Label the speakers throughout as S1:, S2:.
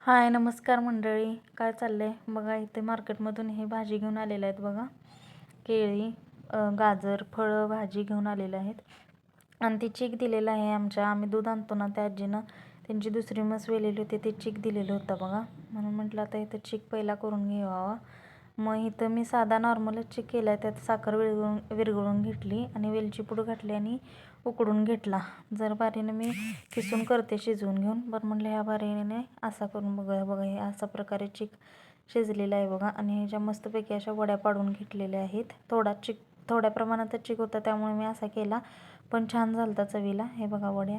S1: हाय नमस्कार मंडळी, काय चाललंय बघा. इथे मार्केटमधून हे भाजी घेऊन आलेले आहेत बघा. केळी, गाजर, फळं भाजी घेऊन आलेले आहेत. आणि ती चीक दिलेलं आहे आम्ही दूध आणतो ना, त्या आजीनं त्यांची दुसरी म्हस वेलेली होती, ते चीक दिलेलं होतं बघा. म्हणून म्हटलं आता इथं चीक पहिला करून घ्यावा. मग इथं मी साधा नॉर्मलच चीक केला आहे. त्यात साखर विरघळून घेतली आणि वेलची पूड घातली आणि उकडून घेतला. जर बारीनं मी किसून करते शिजवून घेऊन, बरं म्हटलं ह्या बारीने असा करून बघा हे अशा प्रकारे चीक शिजलेला आहे बघा. आणि ह्याच्या मस्तपैकी अशा वड्या पाडून घेतलेल्या आहेत. थोड्या प्रमाणातच चीक होता, त्यामुळे मी असा केला, पण छान झालता चवीला. हे बघा वड्या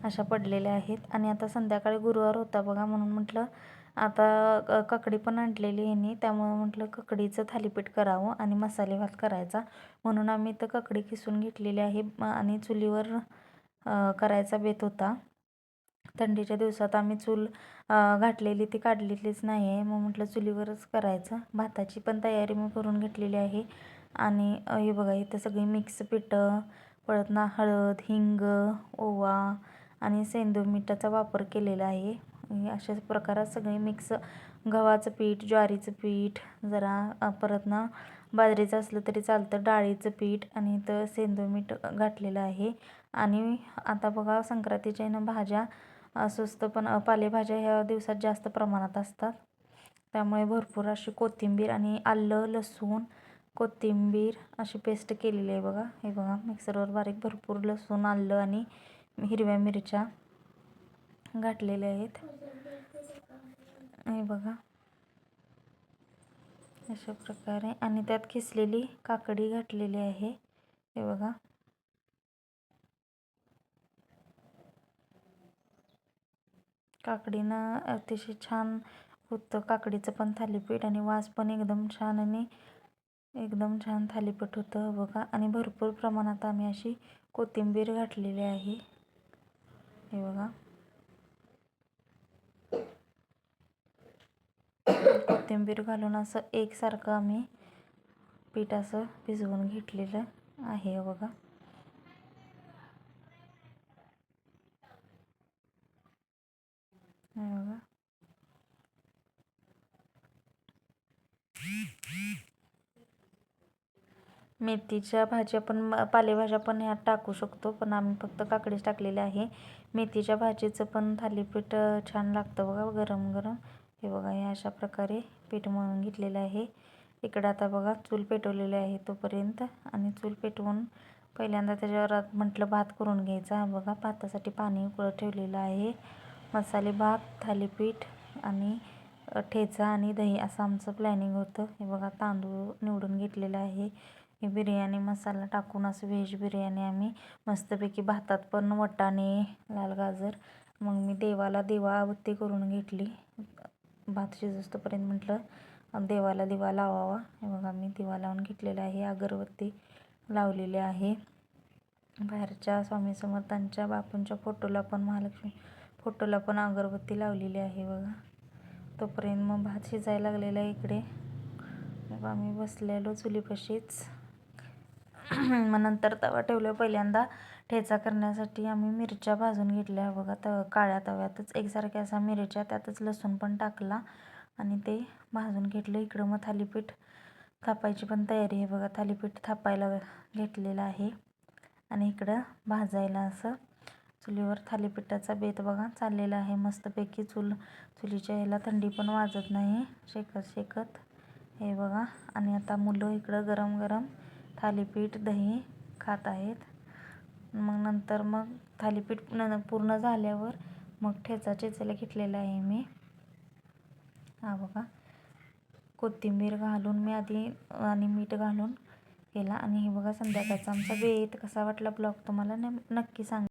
S1: अशा पडलेल्या आहेत. आणि आता संध्याकाळी गुरुवार होता बघा, म्हणून म्हटलं आता ककडी पण आणलेली ह्यांनी, त्यामुळं म्हटलं ककडीचं थालीपीठ करावं आणि मसाले भात करायचा. म्हणून आम्ही इथं ककडी किसून घेतलेली आहे आणि चुलीवर करायचा बेत होता. थंडीच्या दिवसात आम्ही चूल घातलेली ती काढलेलीच नाही आहे, मग म्हटलं चुलीवरच करायचं. भाताची पण तयारी मी करून घेतलेली आहे. आणि हे बघा इथं सगळी मिक्स पिठं, परत ना हळद, हिंग, ओवा आणि सेंदूर मिठाचा वापर केलेला आहे. अशाच प्रकारात सगळे मिक्स, गव्हाचं पीठ, ज्वारीचं पीठ, जरा परत ना बाजरीचं असलं तरी चालतं, डाळीचं पीठ आणि इथं सेंदूर मीठ घातलेलं आहे. आणि आता बघा संक्रांतीच्या ह्यानं भाज्या स्वस्त, पण पालेभाज्या ह्या दिवसात जास्त प्रमाणात असतात. त्यामुळे भरपूर अशी कोथिंबीर आणि आलं, लसूण, कोथिंबीर अशी पेस्ट केलेली आहे बघा. हे बघा मिक्सरवर बारीक भरपूर लसूण, आलं आणि हिरव्या मिरच्या घातलेल्या आहेत. हे बघा अशा प्रकारे. आणि त्यात खिसलेली काकडी घातलेली आहे. हे बघा काकडीनं अतिशय छान होतं काकडीचं पण थालीपीठ, आणि वास पण एकदम छान आणि एकदम छान थालीपीठ होतं बघा. आणि भरपूर प्रमाणात आम्ही अशी कोथिंबीर घातलेली आहे. हे बघा कोथिंबीर घालून असं एकसारखं आम्ही पीठ असं भिजवून घेतलेलं आहे बघा. बघा मेथीच्या भाज्या पण, पालेभाज्या पण ह्यात टाकू शकतो, पण आम्ही फक्त काकडीच टाकलेली आहे. मेथीच्या भाजीचं पण थालीपीठ छान लागतं बघा गरम गरम. हे बघा हे अशा प्रकारे पीठ मळून घेतलेलं आहे. इकडं आता बघा चूल पेटवलेली आहे तोपर्यंत. आणि चूल पेटवून पहिल्यांदा त्याच्यावर म्हटलं भात करून घ्यायचा. बघा भातासाठी पाणी उकळत ठेवलेलं आहे. मसाले भात, थालीपीठ आणि ठेचा आणि दही असं आमचं प्लॅनिंग होतं. हे बघा तांदूळ निवडून घेतलेलं आहे. हे बिर्याणी मसाला टाकून असं व्हेज बिर्याणी आम्ही मस्तपैकी, भातात पण वाटाणे, लाल गाजर. मग मी देवाला दिवाबत्ती करून घेतली. भात शिजोस्तोपर्यंत म्हटलं देवाला दिवा लावावा. हे बघा मी दिवा लावून घेतलेला आहे, अगरबत्ती लावलेली आहे. बाहेरच्या स्वामी समर्थांच्या बापूंच्या फोटोला पण, महालक्ष्मी फोटोला पण अगरबत्ती लावलेली आहे बघा. तोपर्यंत मग भात शिजायला लागलेला आहे इकडे. मग आम्ही बसलेलो चुलीपाशीच. मग नंतर तवा ठेवला. पहिल्यांदा ठेचा करण्यासाठी आम्ही मिरच्या भाजून घेतल्या बघा. काळ्या तव्यातच एकसारख्या असा मिरच्या, त्यातच लसूण पण टाकला आणि ते भाजून घेतलं. इकडं मग थालीपीठ थापायची पण तयारी आहे बघा. थालीपीठ थापायला घेतलेलं आहे आणि इकडं भाजायला असं चुलीवर थालीपीठाचा बेत बघा चाललेला आहे मस्तपैकी. चुलीच्या ह्याला थंडी पण वाजत नाही, शेकत शेकत. हे बघा. आणि आता मुलं इकडं गरम गरम थालीपीठ, दही खात आहेत. मग नंतर मग थालीपीठ पूर्ण झाल्यावर मग ठेचा चेचायला घेतलेला आहे मी. हा बघा कोथिंबीर घालून मी आधी आणि मीठ घालून केला. आणि हे बघा संध्याकाळचा आमचा बेत. कसा वाटला ब्लॉग तुम्हाला नक्की सांगा.